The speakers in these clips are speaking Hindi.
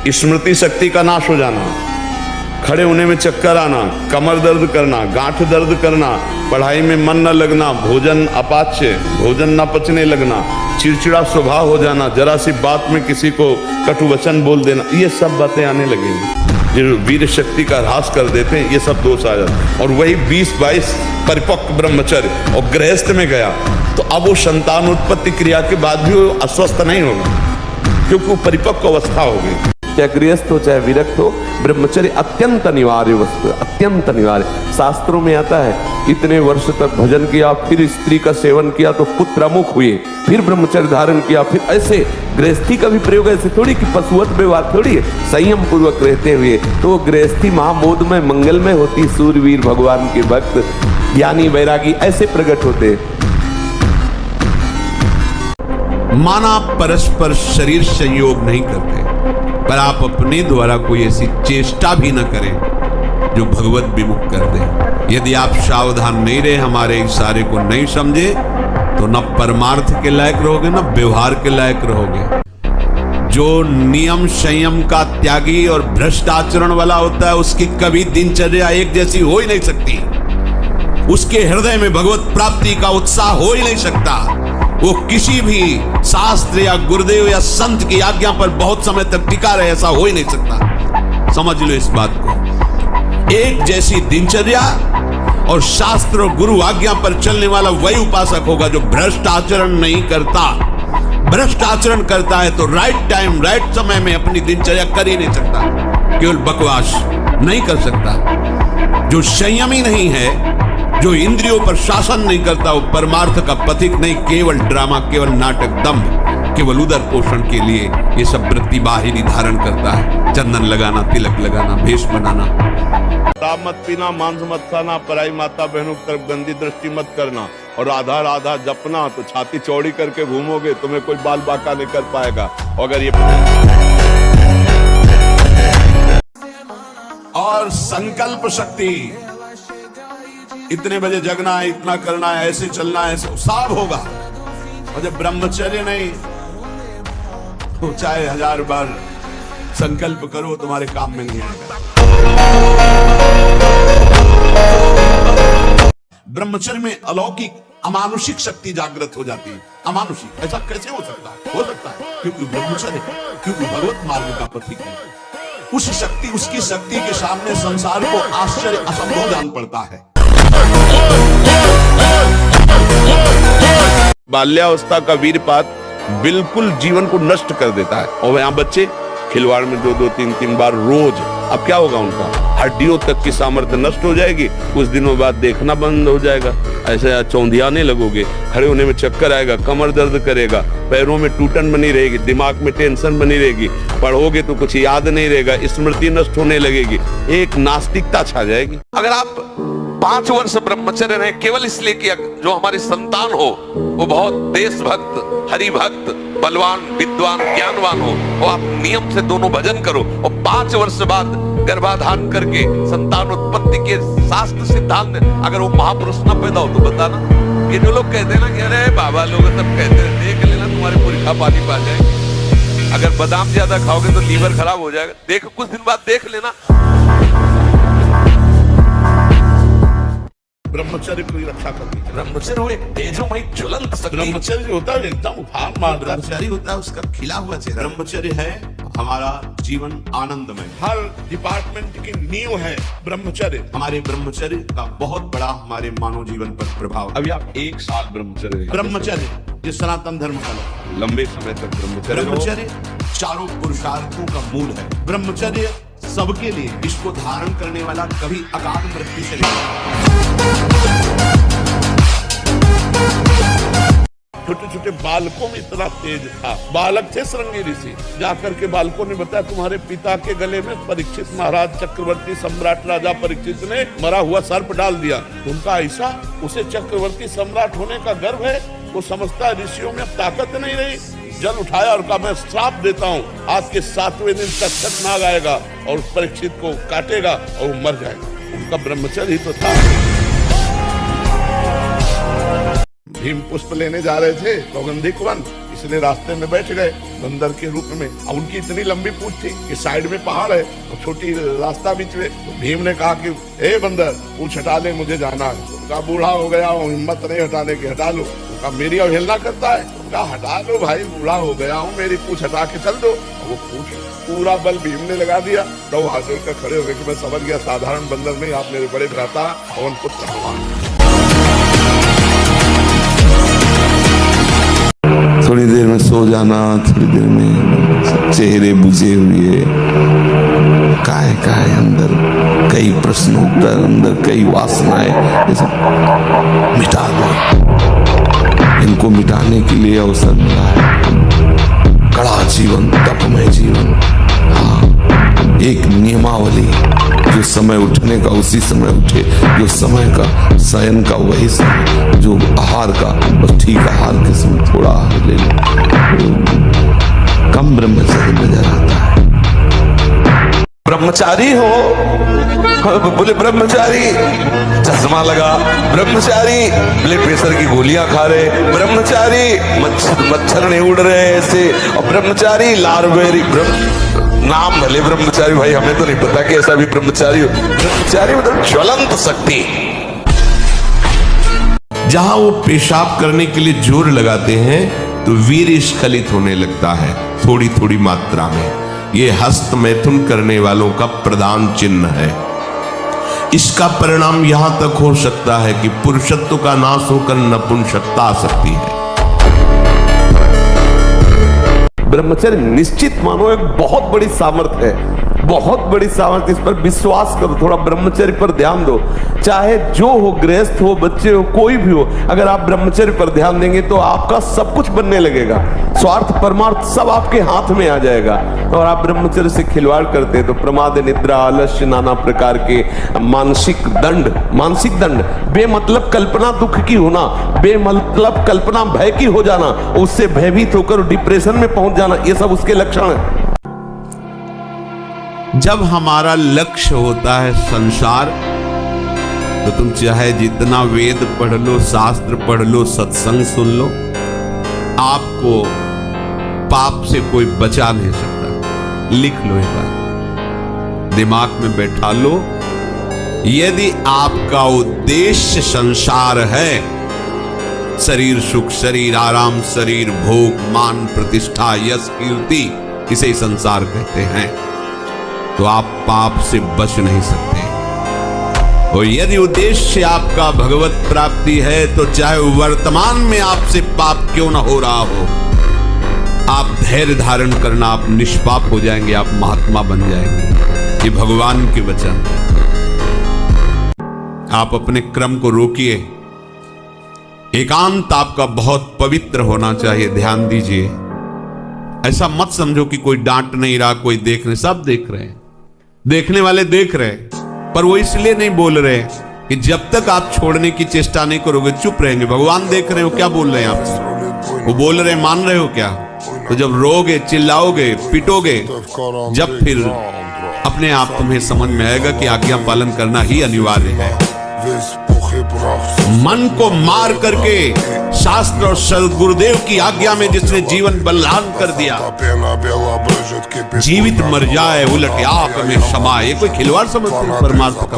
स्मृति शक्ति का नाश हो जाना, खड़े होने में चक्कर आना, कमर दर्द करना, गांठ दर्द करना, पढ़ाई में मन न लगना, भोजन अपाच्य, भोजन न पचने लगना, चिड़चिड़ा स्वभाव हो जाना, जरा सी बात में किसी को कटुवचन बोल देना, ये सब बातें आने लगेंगी जो वीर शक्ति का ह्रास कर देते हैं। ये सब दोष आ जाते। और वही 20-22 परिपक्व ब्रह्मचर्य और गृहस्थ में गया तो अब वो संतान उत्पत्ति क्रिया के बाद भी वो अस्वस्थ नहीं होगा, क्योंकि वो परिपक्व अवस्था हो गई। चाहे गृहस्थ हो चाहे विरक्त हो, ब्रह्मचर्य अत्यंत अनिवार्य वस्तु है, अत्यंत अनिवार्य। शास्त्रों में आता है इतने वर्ष तक भजन किया, फिर स्त्री का सेवन किया तो पुत्र अमुख हुए, फिर ब्रह्मचर्य धारण किया, फिर ऐसे गृहस्थी का भी प्रयोग ऐसे थोड़ी कि पशुवत व्यवहार थोड़ी है, संयम पूर्वक रहते हुए तो गृहस्थी महामोद में मंगल में होती। सूरवीर भगवान के भक्त ज्ञानी वैरागी ऐसे प्रकट होते। माना परस्पर शरीर संयोग नहीं करते, पर आप अपने द्वारा कोई ऐसी चेष्टा भी न करें जो भगवत विमुख कर दे। यदि आप सावधान नहीं रहे, हमारे इशारे को नहीं समझे, तो न परमार्थ के लायक रहोगे न व्यवहार के लायक रहोगे। जो नियम संयम का त्यागी और भ्रष्ट आचरण वाला होता है, उसकी कभी दिनचर्या एक जैसी हो ही नहीं सकती, उसके हृदय में भगवत प्राप्ति का उत्साह हो ही नहीं सकता। वो किसी भी शास्त्र या गुरुदेव या संत की आज्ञा पर बहुत समय तक टिका रहे, ऐसा हो ही नहीं सकता। समझ लो इस बात को। एक जैसी दिनचर्या और शास्त्र और गुरु आज्ञा पर चलने वाला वही उपासक होगा जो भ्रष्ट आचरण नहीं करता। भ्रष्ट आचरण करता है तो राइट टाइम राइट समय में अपनी दिनचर्या कर ही नहीं सकता, केवल बकवास नहीं कर सकता। जो संयमी नहीं है, जो इंद्रियों पर शासन नहीं करता, वो परमार्थ का पथिक नहीं, केवल ड्रामा, केवल नाटक, दंभ, केवल उदर पोषण के लिए ये सब वृत्ति बाहिरी धारण करता है। चंदन लगाना, तिलक लगाना, भेष बनाना। शराब मत पीना, मांस मत खाना, पराई माता बहनों की तरफ गंदी दृष्टि मत करना, और राधा राधा जपना। तो छाती चौड़ी करके घूमोगे, तुम्हें कोई बाल बाका नहीं कर पाएगा। अगर ये और संकल्प शक्ति, इतने बजे जगना है, इतना करना है, ऐसे चलना है, सब होगा। और जब ब्रह्मचर्य नहीं, तो चाहे 1000 बार संकल्प करो, तुम्हारे काम में नहीं आएगा। ब्रह्मचर्य में अलौकिक अमानुषिक शक्ति जागृत हो जाती है। अमानुषिक ऐसा कैसे हो सकता है? हो सकता है क्योंकि ब्रह्मचर्य, क्योंकि भगवत मार्ग का पथिक है। उस शक्ति, उसकी शक्ति के सामने संसार को आश्चर्य असंभव जान पड़ता है। बाल्यावस्था का वीरपात बिल्कुल जीवन को नष्ट कर देता है। और यहाँ बच्चे खिलवाड़ में 2-2, 3-3 बार रोज, अब क्या होगा? उनका हड्डियों तक की सामर्थ्य नष्ट हो जाएगी। कुछ दिनों बाद देखना बंद हो जाएगा, ऐसे चौंधियाने लगोगे, खड़े होने में चक्कर आएगा, कमर दर्द करेगा, पैरों में टूटन बनी रहेगी, दिमाग में टेंशन बनी रहेगी, पढ़ोगे तो कुछ याद नहीं रहेगा, स्मृति नष्ट होने लगेगी, एक नास्तिकता छा जाएगी। अगर आप 5 वर्ष ब्रह्मचर्य रहे केवल इसलिए कि जो हमारी संतान हो वो बहुत देशभक्त, हरिभक्त, बलवान, विद्वान, ज्ञानवान हो, और आप नियम से दोनों भजन करो, और 5 वर्ष बाद गर्भाधान करके संतान उत्पत्ति के शास्त्र सिद्धांत अगर वो महापुरुष न पैदा हो तो बताना। ये जो लोग कहते हैं ना कि अरे बाबा लोग सब कहते हैं, देख लेना तुम्हारे पुरखा पानी पा जाएंगे, अगर बादाम ज्यादा खाओगे तो लीवर खराब हो जाएगा, देखो कुछ दिन बाद देख लेना। ब्रह्मचर्य की रक्षा करनी चाहिए। ब्रह्मचर्य वो एक तेजोमय ज्वलंत शक्ति, ब्रह्मचर्य होता है एकदम उफान मारता है। ब्रह्मचारी होता है उसका खिला हुआ चेहरा। ब्रह्मचर्य है हमारा जीवन आनंदमय। हर डिपार्टमेंट की नींव है ब्रह्मचर्य। हमारे ब्रह्मचर्य का बहुत बड़ा हमारे मानव जीवन पर प्रभाव। अभी आप 1 साल ब्रह्मचर्य जो सनातन धर्म का लंबे समय तक ब्रह्मचर्य चारों पुरुषार्थों का मूल है। ब्रह्मचर्य सबके लिए, इसको धारण करने वाला कभी अकाल मृत्यु से छोटे छोटे बालकों में इतना तेज था। बालक थे श्रृंगी ऋषि, जाकर के बालकों ने बताया तुम्हारे पिता के गले में परीक्षित महाराज चक्रवर्ती सम्राट राजा परीक्षित ने मरा हुआ सर्प डाल दिया। उनका ऐसा, उसे चक्रवर्ती सम्राट होने का गर्व है। वो समझता है ऋषियों में अब ताकत नहीं रही। जल उठाया और कहा मैं श्राप देता हूँ, आज के 7वें दिन तक्षक नाग आएगा और उस परीक्षित को काटेगा और वो मर जाएगा। उनका ब्रह्मचर्य ही तो था। भीम पुष्प लेने जा रहे थे सौगंधिक वन, इसलिए रास्ते में बैठ गए बंदर के रूप में। अब उनकी इतनी लंबी पूंछ थी कि साइड में पहाड़ है और छोटी रास्ता बीच में। तो भीम ने कहा कि ए बंदर पूंछ हटा ले, मुझे जाना है। उनका बूढ़ा हो गया हूँ, हिम्मत नहीं हटाने की, हटा लो। उनका मेरी अवहेलना करता है, उनका हटा लो भाई, बूढ़ा हो गया हूँ, मेरी पूंछ हटा के चल दो। वो पूंछ पूरा बल भीम ने लगा दिया। तो हाथ जोड़कर खड़े हो गए कि मैं समझ गया साधारण बंदर नहीं, आप मेरे बड़े भ्राता पवन पुत्र हनुमान। थोड़ी देर में सो जाना, थोड़ी देर में चेहरे बुझे हुए, काय अंदर कई प्रश्न उत्तर, अंदर कई वासनाएं, ये सब मिटा दो। इनको मिटाने के लिए अवसर मिला है। कड़ा जीवन, तपमय जीवन, हाँ, एक नियमावली, जो समय उठने का उसी समय उठे, जो समय का शयन का वही समय, जो आहार का बस ठीक आहार के समय थोड़ा आहार ले लो, कम ब्रह्मचर्य नजर आता है। ब्रह्मचारी हो, बोले ब्रह्मचारी, चश्मा लगा, ब्रह्मचारी, ब्लड प्रेशर की गोलियां खा रहे, ब्रह्मचारी, मच्छर नहीं उड़ रहे ऐसे, और ब्रह्मचारी लारवेरी नाम भले ब्रह्मचारी, भाई हमें तो नहीं पता कि ऐसा भी ब्रह्मचारी हो। ब्रह्मचारी मतलब ज्वलंत शक्ति। जहां वो पेशाब करने के लिए जोर लगाते हैं तो वीर स्खलित होने लगता है थोड़ी थोड़ी मात्रा में। ये हस्त मैथुन करने वालों का प्रधान चिन्ह है। इसका परिणाम यहां तक हो सकता है कि पुरुषत्व का नाश होकर नपुंसकता आ सकती है। ब्रह्मचर्य निश्चित मानो एक बहुत बड़ी सामर्थ्य है, बहुत बड़ी सामर्थ्य। इस पर विश्वास करो, थोड़ा ब्रह्मचर्य पर ध्यान दो। चाहे जो हो, गृहस्थ हो, बच्चे हो, कोई भी हो, अगर आप ब्रह्मचर्य पर ध्यान देंगे तो आपका सब कुछ बनने लगेगा। स्वार्थ परमार्थ सब आपके हाथ में आ जाएगा। और आप ब्रह्मचर्य से खिलवाड़ करते हैं तो प्रमाद, निद्रा, आलस्य, नाना प्रकार के मानसिक दंड, बेमतलब कल्पना दुख की होना, बेमतलब कल्पना भय की हो जाना, उससे भयभीत होकर डिप्रेशन में पहुंच जाना, ये सब उसके लक्षण है। जब हमारा लक्ष्य होता है संसार, तो तुम चाहे जितना वेद पढ़ लो, शास्त्र पढ़ लो, सत्संग सुन लो, आपको पाप से कोई बचा नहीं सकता। लिख लो ये बात, दिमाग में बैठा लो। यदि आपका उद्देश्य संसार है, शरीर सुख, शरीर आराम, शरीर भोग, मान प्रतिष्ठा, यश कीर्ति, इसे संसार कहते हैं, तो आप पाप से बच नहीं सकते। और यदि उद्देश्य आपका भगवत प्राप्ति है, तो चाहे वर्तमान में आपसे पाप क्यों ना हो रहा हो, आप धैर्य धारण करना, आप निष्पाप हो जाएंगे, आप महात्मा बन जाएंगे। ये भगवान के वचन। आप अपने क्रम को रोकिए। एकांत आपका बहुत पवित्र होना चाहिए, ध्यान दीजिए। ऐसा मत समझो कि कोई डांट नहीं रहा, कोई देख रहे, सब देख रहे हैं, देखने वाले देख रहे, पर वो इसलिए नहीं बोल रहे कि जब तक आप छोड़ने की चेष्टा नहीं करोगे चुप रहेंगे। भगवान देख रहे हो, क्या बोल रहे हैं आपसे, वो बोल रहे हैं, मान रहे हो क्या? तो जब रोगे, चिल्लाओगे, पिटोगे, जब फिर अपने आप तुम्हें समझ में आएगा कि आज्ञा पालन करना ही अनिवार्य है। मन को मार करके शास्त्र और सदगुरुदेव की आज्ञा में जिसने जीवन बलिदान कर दिया, जीवित मर जाए उलट आंख में समाये, कोई खिलवाड़ समझते हैं परमार्थ का?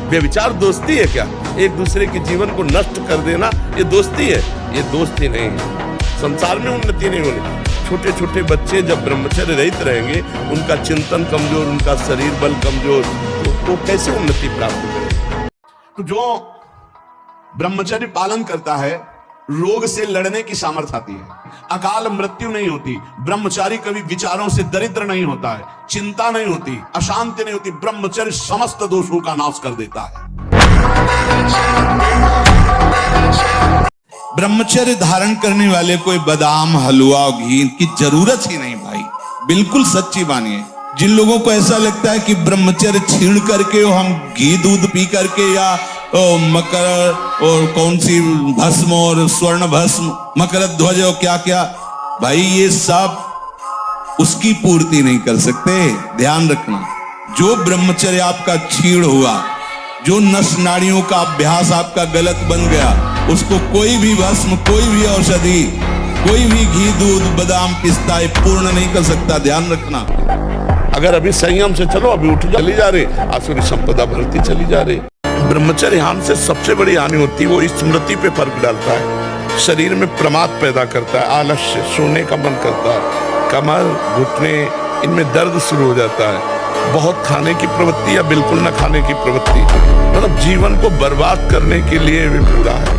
व्यभिचार दोस्ती है क्या? एक दूसरे के जीवन को नष्ट कर देना ये दोस्ती है? ये दोस्ती नहीं है। संसार में उन्नति नहीं होनी। छोटे छोटे बच्चे जब ब्रह्मचर्य रहित रहेंगे, उनका चिंतन कमजोर, उनका शरीर बल कमजोर, तो कैसे उन्नति प्राप्त करें? तो जो ब्रह्मचर्य पालन करता है, रोग से लड़ने की सामर्थ्य आती है, अकाल मृत्यु नहीं होती। ब्रह्मचारी कभी विचारों से दरिद्र नहीं होता है, चिंता नहीं होती, अशांति नहीं होती। ब्रह्मचर्य समस्त दोषों का नाश कर देता है। ब्रह्मचर्य धारण करने वाले कोई बादाम, हलवा, घी की जरूरत ही नहीं भाई, बिल्कुल सच्ची मानिए। जिन लोगों को ऐसा लगता है कि ब्रह्मचर्य छीण करके हम घी दूध पी करके या मकर और कौन सी भस्म और स्वर्ण भस्म, मकर ध्वज और क्या क्या, भाई ये सब उसकी पूर्ति नहीं कर सकते। ध्यान रखना, जो ब्रह्मचर्य आपका छीण हुआ, जो नस नाड़ियों का अभ्यास आपका गलत बन गया, उसको कोई भी भस्म, कोई भी औषधि, कोई भी घी, दूध, बादाम, पिस्ता ये पूर्ण नहीं कर सकता। ध्यान रखना। अगर अभी संयम से चलो, अभी उठ चली जा रही, आसुरी संपदा बढ़ती चली जा रही। ब्रह्मचर्य हानि से सबसे बड़ी हानि होती है वो स्मृति पे फर्क डालता है, शरीर में प्रमाद पैदा करता है, आलस्य, सोने का मन करता है, कमर, घुटने इनमें दर्द शुरू हो जाता है, बहुत खाने की प्रवृत्ति या बिल्कुल न खाने की प्रवृत्ति, मतलब जीवन को बर्बाद करने के लिए भी पूरा है।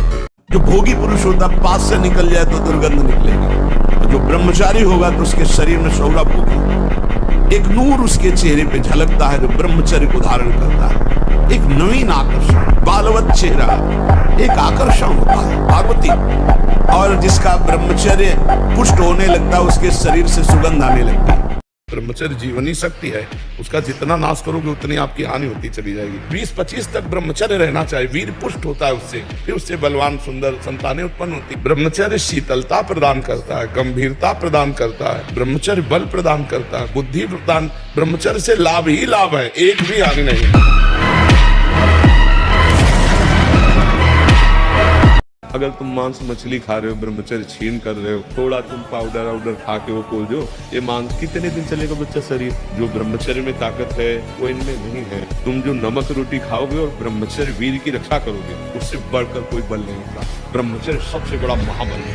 जो भोगी पुरुष होता पास से निकल जाए तो दुर्गंध निकलेगी, जो ब्रह्मचारी होगा तो उसके शरीर में सौरभ होगी, एक नूर उसके चेहरे पे झलकता है जो ब्रह्मचर्य को धारण करता है, एक नवीन आकर्षण, बालवत चेहरा, एक आकर्षण होता है पार्वती। और जिसका ब्रह्मचर्य पुष्ट होने लगता है उसके शरीर से सुगंध आने लगती है। ब्रह्मचर्य जीवनी शक्ति है, उसका जितना नाश करोगे उतनी आपकी हानि होती चली जाएगी। 20-25 तक ब्रह्मचर्य रहना चाहिए, वीर पुष्ट होता है उससे, फिर उससे बलवान सुंदर संतानें उत्पन्न होती। ब्रह्मचर्य शीतलता प्रदान करता है, गंभीरता प्रदान करता है, ब्रह्मचर्य बल प्रदान करता है, बुद्धि प्रदान। ब्रह्मचर्य से लाभ ही लाभ है, एक भी हानि नहीं। अगर तुम मांस मछली खा रहे हो, ब्रह्मचर्य छीन कर रहे हो, थोड़ा तुम पाउडर खा के वो खोल दो, ये मांस कितने दिन चलेगा बच्चा शरीर? जो ब्रह्मचर्य में ताकत है वो इनमें नहीं है। तुम जो नमक रोटी खाओगे और ब्रह्मचर्य वीर की रक्षा करोगे, उससे बढ़कर कोई बल नहीं होता। ब्रह्मचर्य सबसे बड़ा महाबल है।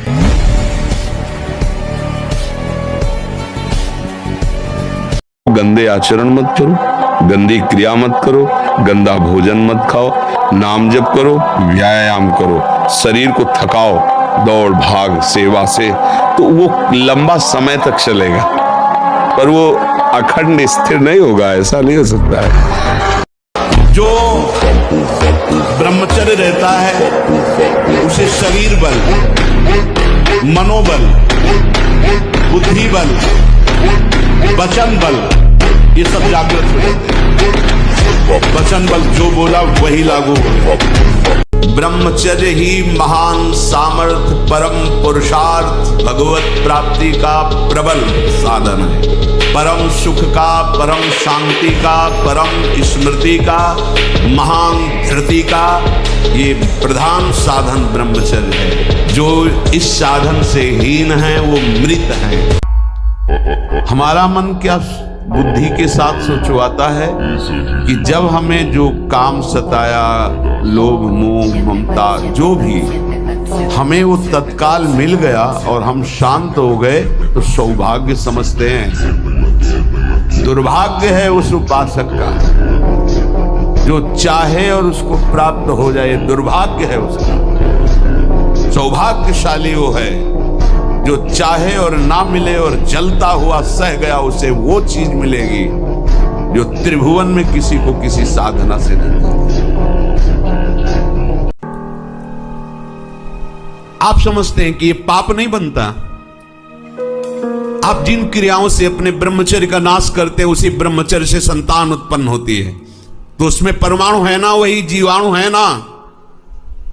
गंदे आचरण मत करो, गंदी क्रिया मत करो, गंदा भोजन मत खाओ, नाम जप करो, व्यायाम करो, शरीर को थकाओ दौड़ भाग सेवा से, तो वो लंबा समय तक चलेगा, पर वो अखंड स्थिर नहीं होगा, ऐसा नहीं हो सकता है। जो ब्रह्मचर्य रहता है उसे शरीर बल, मनोबल, बुद्धि बल, वचन बल ये सब जागृत हो जाते हैं। वचन बल जो बोला वही लागू हो। ब्रह्मचर्य ही महान सामर्थ्य, परम पुरुषार्थ, भगवत प्राप्ति का प्रबल साधन है। परम सुख का, परम शांति का, परम स्मृति का, महान धृति का ये प्रधान साधन ब्रह्मचर्य है। जो इस साधन से हीन है वो मृत है। हमारा मन क्या बुद्धि के साथ सोचवाता है कि जब हमें जो काम सताया, लोभ मोह ममता जो भी, हमें वो तत्काल मिल गया और हम शांत हो गए तो सौभाग्य समझते हैं। दुर्भाग्य है उस उपासक का जो चाहे और उसको प्राप्त हो जाए, दुर्भाग्य है उसका। सौभाग्यशाली वो है जो चाहे और ना मिले और जलता हुआ सह गया, उसे वो चीज मिलेगी जो त्रिभुवन में किसी को किसी साधना से नहीं मिलती। आप समझते हैं कि ये पाप नहीं बनता। आप जिन क्रियाओं से अपने ब्रह्मचर्य का नाश करते हैं उसी ब्रह्मचर्य से संतान उत्पन्न होती है, तो उसमें परमाणु है ना, वही जीवाणु है ना,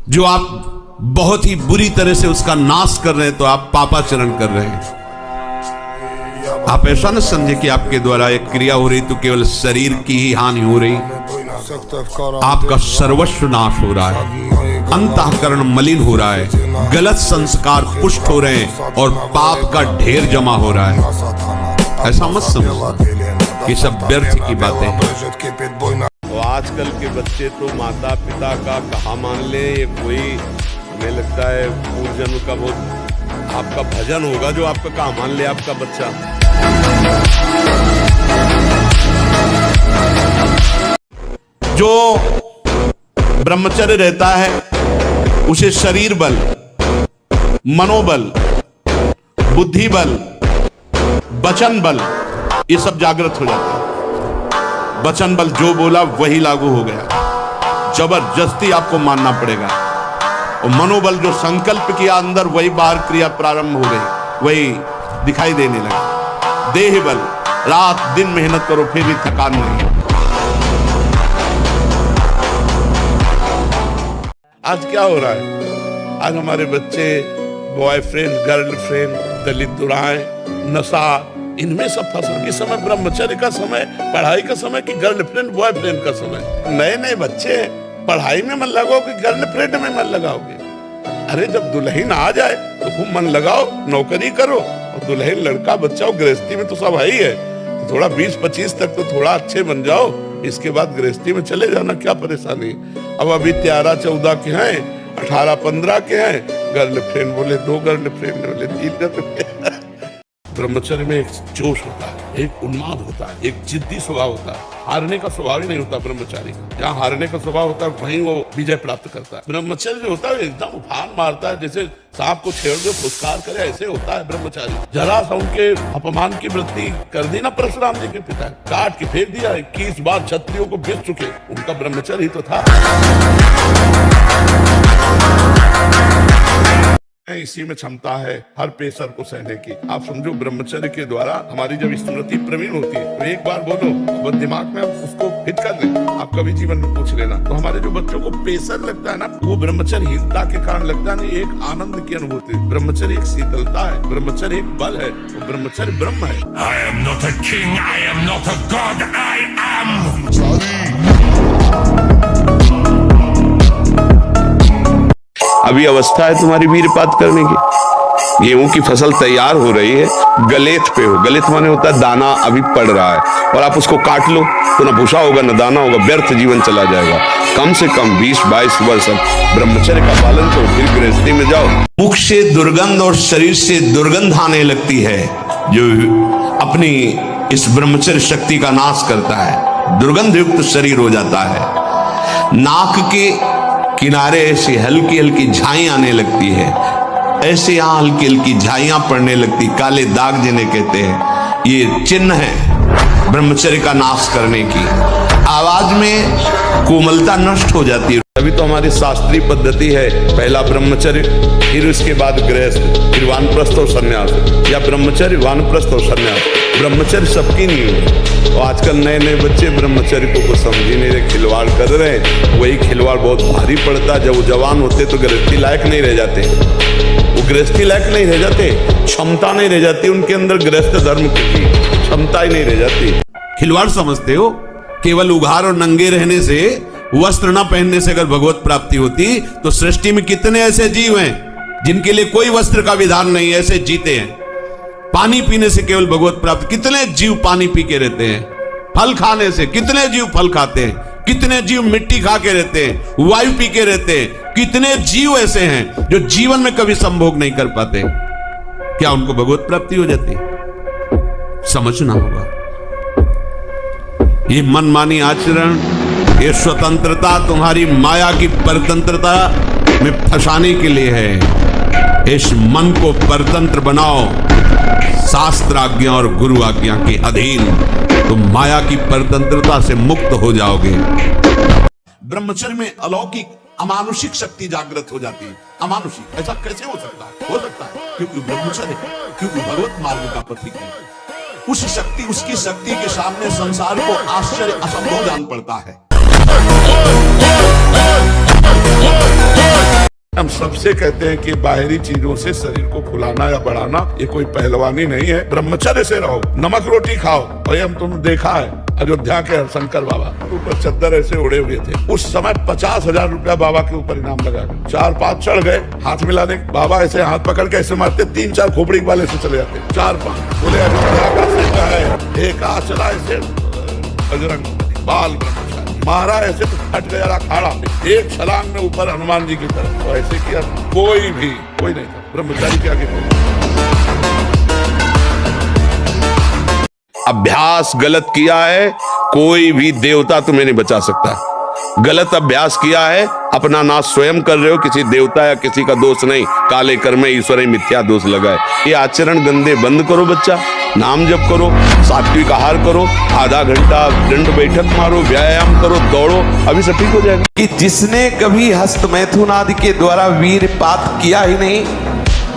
जो आप बहुत ही बुरी तरह से उसका नाश कर रहे हैं, तो आप पापाचरण कर रहे हैं। आप ऐसा न समझे कि आपके द्वारा एक क्रिया हो रही तो केवल शरीर की ही हानि हो रही, आपका सर्वस्व नाश हो रहा है, अंतःकरण मलिन हो रहा है, गलत संस्कार पुष्ट हो रहे हैं और पाप का ढेर जमा हो रहा है। ऐसा मत समझो, ये सब व्यर्थ की बातें हैं। तो आजकल के बच्चे तो माता पिता का कहा मान ले, ये कोई हमें लगता है पूर्वजन्म का वो आपका भजन होगा जो आपका कहा मान ले आपका बच्चा। जो ब्रह्मचर्य रहता है उसे शरीर बल, मनोबल, बुद्धि बल, वचन बल ये सब जागृत हो जाता है। वचन बल जो बोला वही लागू हो गया, जबरदस्ती आपको मानना पड़ेगा। और मनोबल जो संकल्प किया अंदर वही बाहर क्रिया प्रारंभ हो गई, वही दिखाई देने लगा। देह बल, रात दिन मेहनत करो फिर भी थकान नहीं। आज क्या हो रहा है? आज हमारे बच्चे बॉयफ्रेंड, गर्लफ्रेंड, दलित दुराएं, नशा, इनमें सब फंसा। इस समय ब्रह्मचर्य का समय, पढ़ाई का समय कि गर्लफ्रेंड बॉयफ्रेंड का समय? नए नए बच्चे पढ़ाई में मन लगाओगे, गर्लफ्रेंड में मन लगाओगे? अरे जब दुल्हन आ जाए तो खूब मन लगाओ, नौकरी करो, और दुल्हन लड़का बच्चा, गृहस्थी में तो सब है ही है, तो थोड़ा 20-25 तक तो थोड़ा अच्छे बन जाओ, इसके बाद गृहस्थी में चले जाना, क्या परेशानी। अब अभी 13-14 के हैं, 18-15 के हैं, गर्लफ्रेंड बोले 2 गर्लफ्रेंड बोले 3 गर्लफ्रेंड। ब्रह्मचर्य में एक जोश होता है, एक उन्माद होता है, एक जिद्दी स्वभाव होता है, हारने का स्वभाव ही नहीं होता ब्रह्मचारी का। जहाँ हारने का स्वभाव होता है वहीं वो विजय प्राप्त करता है। ब्रह्मचर्य जो होता है एकदम उफान मारता है, जैसे सांप को छेड़ दो फुसकार करे, ऐसे होता है ब्रह्मचारी। जरा सा उनके अपमान की वृत्ति कर दी ना परशुराम जी के पिता, काट के फेंक दिया, 21 बार क्षत्रियों को बेच चुके, उनका ब्रह्मचर्य ही तो था। इसी में क्षमता है हर पेशर को सहने की। आप समझो ब्रह्मचर्य के द्वारा हमारी जब स्मृति प्रवीण होती है तो एक बार बोलो वो दिमाग में उसको फिट कर ले, आप कभी जीवन में पूछ लेना। तो हमारे जो बच्चों को पेशर लगता है ना, वो ब्रह्मचर्यहीनता के कारण लगता नहीं, एक आनंद की अनुभूति। ब्रह्मचर्य एक शीतलता है, ब्रह्मचर्य एक बल है, तो ब्रह्मचर्य ब्रह्म है। I am not a king, I am not a god, I am. अभी अवस्था है तुम्हारी वीरपात करने की। गेहूं की फसल तैयार हो रही है, गलेत पे हो, गलेत माने होता है दाना अभी पड़ रहा है, और आप उसको काट लो तो ना भूसा होगा ना दाना होगा, व्यर्थ जीवन चला जाएगा। कम से कम 20-22 वर्ष ब्रह्मचर्य का पालन करो, फिर गृहस्थी में जाओ। मुख से दुर्गंध और शरीर से दुर्गंध आने लगती है, जो अपनी इस ब्रह्मचर्य शक्ति का नाश करता है, दुर्गंध युक्त शरीर हो जाता है। नाक के किनारे ऐसी हल्की हल्की झाई आने लगती है, ऐसे यहां हल्की हल्की झाइयां पड़ने लगती, काले दाग जिन्हें कहते हैं, ये चिन्ह है ब्रह्मचर्य का नाश करने की। आवाज में कोमलता नष्ट हो जाती है। अभी तो हमारी शास्त्रीय पद्धति है, पहला ब्रह्मचर्य, फिर उसके बाद गृहस्थ, फिर वानप्रस्थ और संन्यास, या ब्रह्मचर्य वानप्रस्थ और संन्यास। ब्रह्मचर्य सबकी नहीं है, और आजकल नए नए बच्चे ब्रह्मचर्य को कुछ समझ ही नहीं रहे, खिलवाड़ कर रहे हैं। वही खिलवाड़ बहुत भारी पड़ता है, जब वो जवान होते तो गृहस्थी लायक नहीं रह जाते, वो गृहस्थी लायक नहीं रह जाते, क्षमता नहीं रह जाती उनके अंदर, गृहस्थ धर्म की क्षमता ही नहीं रह जाती। खिलवाड़ समझते हो? केवल उघार और नंगे रहने से, वस्त्र न पहनने से अगर भगवत प्राप्ति होती तो सृष्टि में कितने ऐसे जीव हैं जिनके लिए कोई वस्त्र का विधान नहीं, ऐसे जीते हैं। पानी पीने से केवल भगवत प्राप्ति, कितने जीव पानी पी के रहते हैं। फल खाने से कितने जीव फल खाते हैं, कितने जीव मिट्टी खा के रहते हैं, वायु पी के रहते हैं। कितने जीव ऐसे हैं जो जीवन में कभी संभोग नहीं कर पाते, क्या उनको भगवत प्राप्ति हो जाती? समझना होगा। ये मनमानी आचरण, ये स्वतंत्रता तुम्हारी माया की परतंत्रता में फंसाने के लिए है। इस मन को परतंत्र बनाओ, शास्त्र आज्ञा और गुरु आज्ञा के अधीन, तुम माया की परतंत्रता से मुक्त हो जाओगे। ब्रह्मचर्य में अलौकिक अमानुषिक शक्ति जागृत हो जाती है। अमानुषिक ऐसा कैसे हो सकता है? हो सकता है क्योंकि ब्रह्मचर्य, क्योंकि भगवत मार्ग का प्रतीक है। उस शक्ति, उसकी शक्ति के सामने संसार को आश्चर्य असंभव जान पड़ता है। हम सबसे कहते हैं कि बाहरी चीजों से शरीर को फुलाना या बढ़ाना ये कोई पहलवानी नहीं है। ब्रह्मचर्य से रहो, नमक रोटी खाओ। और हम तुमने देखा है अयोध्या के शंकर बाबा ऊपर चद्दर ऐसे उड़े हुए थे, उस समय 50,000 रुपया बाबा के ऊपर इनाम लगा। 4-5 चढ़ गए, हाथ मिलाने, बाबा ऐसे हाथ पकड़ के ऐसे मारते, 3-4 खोपड़ी वाले से चले जाते। 4-5 बोले अयोध्या का सिंह है, एक चला ऐसे बजरंग बाल मारा, ऐसे तो फट गया अखाड़ा, एक छलांग में ऊपर हनुमान जी की तरफ। तो ऐसे किया, कोई नहीं था ब्रह्मचारी के आगे। अभ्यास गलत किया है, कोई भी देवता तुम्हें नहीं बचा सकता। गलत अभ्यास किया है, अपना नाश स्वयं कर रहे हो, किसी देवता या किसी का दोष नहीं। काले कर्म ईश्वर ही मिथ्या दोष लगाए। ये आचरण गंदे बंद करो बच्चा, नाम जप करो, सात्विक आहार करो, आधा घंटा दंड बैठक मारो, व्यायाम करो, दौड़ो, अभी सब ठीक हो जाएगा। कि जिसने कभी हस्त मैथुन आदि के द्वारा वीरपात किया ही नहीं,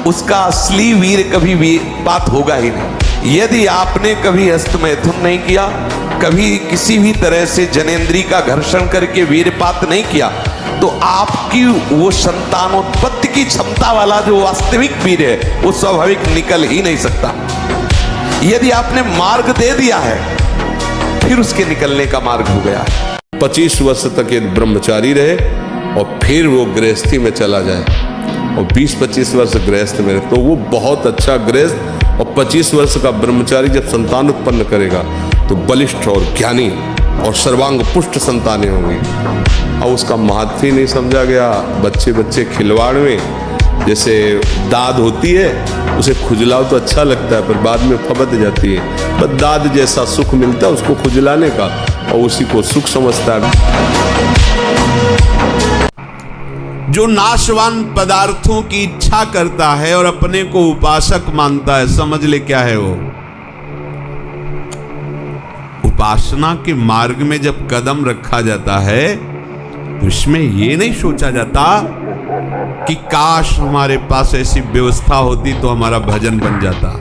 उसका असली वीर कभी वीरपात होगा ही नहीं। यदि आपने कभी हस्त मैथुन नहीं किया, कभी किसी भी तरह से जनेंद्री का घर्षण करके वीरपात नहीं किया, तो आपकी वो संतानोत्पत्ति की क्षमता वाला जो वास्तविक वीर है वो स्वाभाविक निकल ही नहीं सकता। यदि आपने मार्ग दे दिया है, फिर उसके निकलने का मार्ग हो गया। 25 वर्ष तक ये ब्रह्मचारी रहे और फिर वो गृहस्थी में चला जाए, और 20-25 वर्ष गृहस्थ में, तो वो बहुत अच्छा गृहस्थ और 25 वर्ष का ब्रह्मचारी जब संतान उत्पन्न करेगा तो बलिष्ठ और ज्ञानी और सर्वांग पुष्ट संतानें होंगी। और उसका महत्व ही नहीं समझा गया। बच्चे बच्चे खिलवाड़ में जैसे दाद होती है, उसे खुजलाओ तो अच्छा लगता है पर बाद में फबद जाती है। बस दाद जैसा सुख मिलता है उसको खुजलाने का, और उसी को सुख समझता है। जो नाशवान पदार्थों की इच्छा करता है और अपने को उपासक मानता है, समझ ले क्या है वो। उपासना के मार्ग में जब कदम रखा जाता है तो इसमें यह नहीं सोचा जाता कि काश हमारे पास ऐसी व्यवस्था होती तो हमारा भजन बन जाता।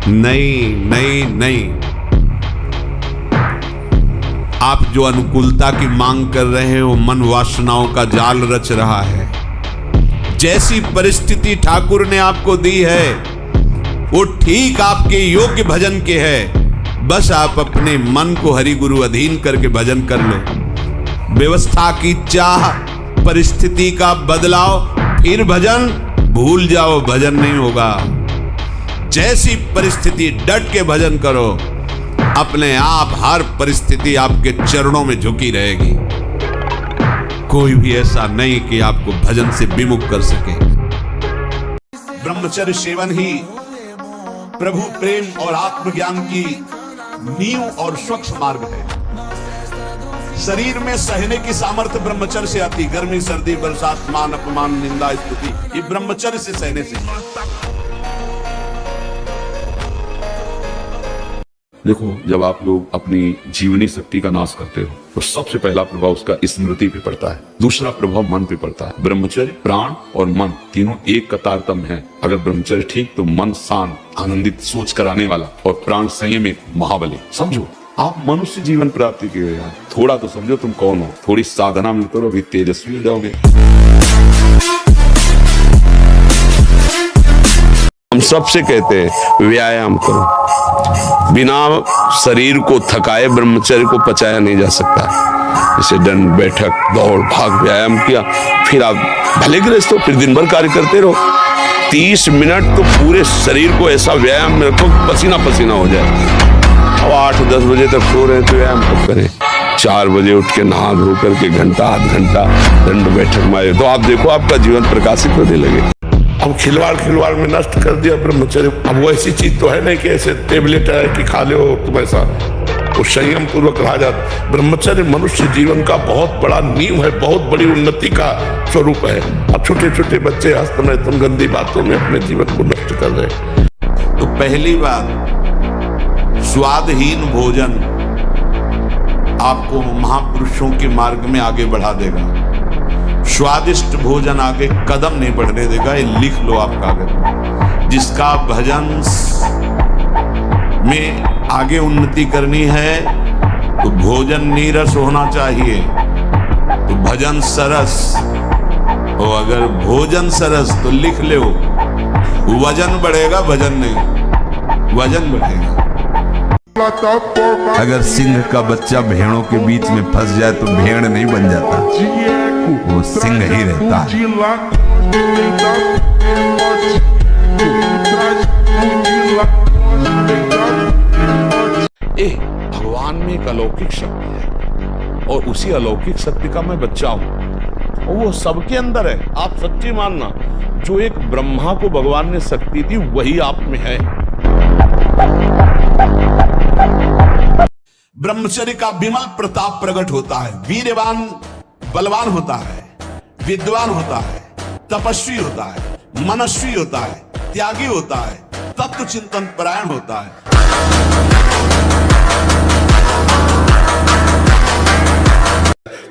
नहीं नहीं नहीं, आप जो अनुकूलता की मांग कर रहे हैं वो मन वासनाओं का जाल रच रहा है। जैसी परिस्थिति ठाकुर ने आपको दी है वो ठीक आपके योग्य भजन के है। बस आप अपने मन को हरि गुरु अधीन करके भजन कर लो। व्यवस्था की चाह, परिस्थिति का बदलाव, फिर भजन भूल जाओ, भजन नहीं होगा। जैसी परिस्थिति डट के भजन करो, अपने आप हर परिस्थिति आपके चरणों में झुकी रहेगी। कोई भी ऐसा नहीं कि आपको भजन से विमुख कर सके। ब्रह्मचर्य सेवन ही प्रभु प्रेम और आत्मज्ञान की नींव और स्वच्छ मार्ग है। शरीर में सहने की सामर्थ्य ब्रह्मचर्य से आती। गर्मी, सर्दी, बरसात, मान अपमान, निंदा, स्तुति, ये ब्रह्मचर्य से सहने से। देखो, जब आप लोग अपनी जीवनी शक्ति का नाश करते हो तो सबसे पहला प्रभाव उसका स्मृति पे पड़ता है, दूसरा प्रभाव मन पे पड़ता है। ब्रह्मचर्य, प्राण और मन तीनों एक कतारतम है। अगर ब्रह्मचर्य ठीक तो मन शांत, आनंदित, सोच कराने वाला, और प्राण संयमित, महाबली। समझो, आप मनुष्य जीवन प्राप्ति के लिए थोड़ा तो समझो तुम कौन हो। थोड़ी साधना में करो, अभी तेजस्वी हो जाओगे। हम सबसे कहते हैं व्यायाम करो। बिना शरीर को थकाए ब्रह्मचर्य को पचाया नहीं जा सकता। जैसे दंड बैठक, दौड़ भाग, व्यायाम किया, फिर आप भले गृहस्थ हो, फिर दिन भर कार्य करते रहो। 30 मिनट तो पूरे शरीर को ऐसा व्यायाम में रखो पसीना पसीना हो जाए। अब 8-10 बजे तक सो रहे तो व्यायाम कब करें? 4 बजे उठ के नहा धो करके घंटा आध घंटा दंड बैठक मारे तो आप देखो आपका जीवन प्रकाशित होने लगे। अब खिलवाड़ में नष्ट कर दिया ब्रह्मचर्य। अब वो ऐसी चीज तो है नहीं कि ऐसे टेबलेट है कि खा लो तुम, ऐसा वो संयम पूर्वक रहा जाता। ब्रह्मचर्य मनुष्य जीवन का बहुत बड़ा नींव है, बहुत बड़ी उन्नति का स्वरूप है। अब छोटे छोटे बच्चे हस्त में तुम गंदी बातों में अपने जीवन को नष्ट कर रहे। तो पहली बात, स्वादहीन भोजन आपको महापुरुषों के मार्ग में आगे बढ़ा देगा। स्वादिष्ट भोजन आगे कदम नहीं बढ़ने देगा। ये लिख लो आप कागज में। जिसका भजन में आगे उन्नति करनी है तो भोजन नीरस होना चाहिए, तो भजन सरस। और अगर भोजन सरस तो लिख लो, वजन बढ़ेगा, भजन नहीं, वजन बढ़ेगा। अगर सिंह का बच्चा भेड़ों के बीच में फंस जाए तो भेड़ नहीं बन जाता, वो सिंह ही रहता है। भगवान में एक अलौकिक शक्ति है और उसी अलौकिक शक्ति का मैं बच्चा हूं और वो सबके अंदर है। आप सच्ची मानना, जो एक ब्रह्मा को भगवान ने शक्ति दी वही आप में है। ब्रह्मचर्य का विमल प्रताप प्रकट होता है। वीरवान बलवान होता है, विद्वान होता है, तपस्वी होता है, मनस्वी होता है, त्यागी होता है, तत्व चिंतन परायण होता है।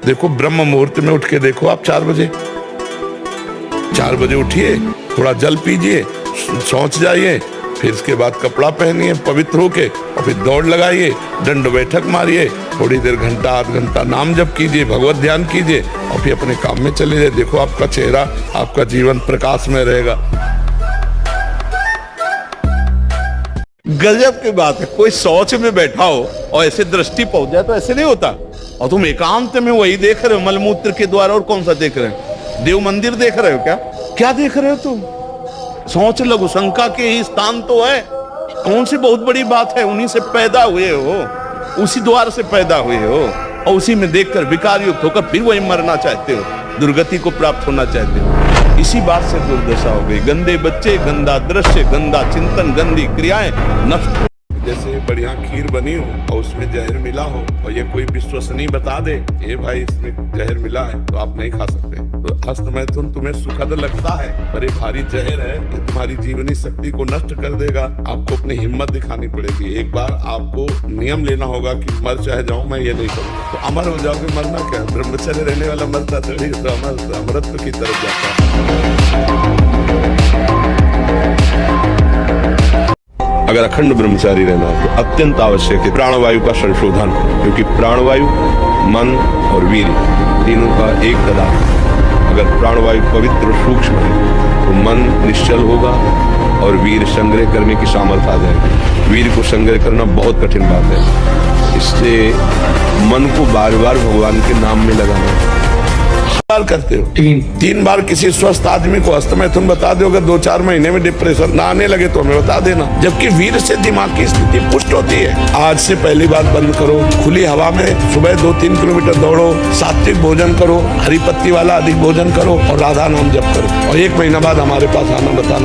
देखो, ब्रह्म मुहूर्त में उठ के देखो आप 4 बजे उठिए, थोड़ा जल पीजिए, शौच जाइए, फिर इसके बाद कपड़ा पहनिए पवित्र होके और फिर दौड़ लगाइए, दंड बैठक मारिए, थोड़ी देर घंटा आध घंटा नाम जप कीजिए, भगवत ध्यान कीजिए और फिर अपने काम में चले जाइए। देखो आपका चेहरा, आपका जीवन प्रकाश में रहेगा। गजब की बात है, कोई शौच में बैठा हो और ऐसे दृष्टि पहुंच जाए तो ऐसे नहीं होता। और तुम एकांत में वही देख रहे हो, मलमूत्र के द्वारा। और कौन सा देख रहे हो? देव मंदिर देख रहे हो क्या? क्या देख रहे हो तुम? सोच लघु शंका के ही स्थान तो है। कौन सी बहुत बड़ी बात है? उन्हीं से पैदा हुए हो, उसी द्वार से पैदा हुए हो, और उसी में देखकर विकार युक्त होकर फिर वही मरना चाहते हो, दुर्गति को प्राप्त होना चाहते हो। इसी बात से दुर्दशा हो गई। गंदे बच्चे, गंदा दृश्य, गंदा चिंतन, गंदी क्रियाएं नष्ट। जैसे बढ़िया खीर बनी हो और उसमें जहर मिला हो और ये कोई विश्वसनीय बता दे, ए भाई इसमें जहर मिला है तो आप नहीं खा सकते, तो हस्त मैथुन तुम्हें सुखद लगता है, पर ये भारी जहर है, ये तुम्हारी जीवनी शक्ति को नष्ट कर देगा। आपको अपनी हिम्मत दिखानी पड़ेगी। एक बार आपको नियम लेना होगा कि मर चाहे जाऊं, मैं ये नहीं करूँ, तो अमर हो जाओगे। मरना क्या, ब्रह्मचर्य रहने वाला मरता थोड़ी, तो अमरत्व की तरफ जाता है। अगर अखंड ब्रह्मचारी रहना है तो अत्यंत आवश्यक है प्राणवायु का संशोधन, क्योंकि प्राणवायु, मन और वीर तीनों का एक पदार्थ। अगर प्राणवायु पवित्र और सूक्ष्म है तो मन निश्चल होगा और वीर संग्रह करने की सामर्थ्य आ जाएगी। वीर को संग्रह करना बहुत कठिन बात है, इससे मन को बार बार भगवान के नाम में लगाना। बार करते हो, तीन बार किसी स्वस्थ आदमी को हस्त मैथुन बता दो, अगर 2-4 महीने में डिप्रेशन ना आने लगे तो हमें बता देना। जबकि वीर से दिमाग की स्थिति पुष्ट होती है। आज से पहली बात बंद करो, खुली हवा में सुबह 2-3 किलोमीटर दौड़ो, सात्विक भोजन करो, हरी पत्ती वाला अधिक भोजन करो और राधा नाम जप करो, और 1 महीना बाद हमारे पास आना बताना।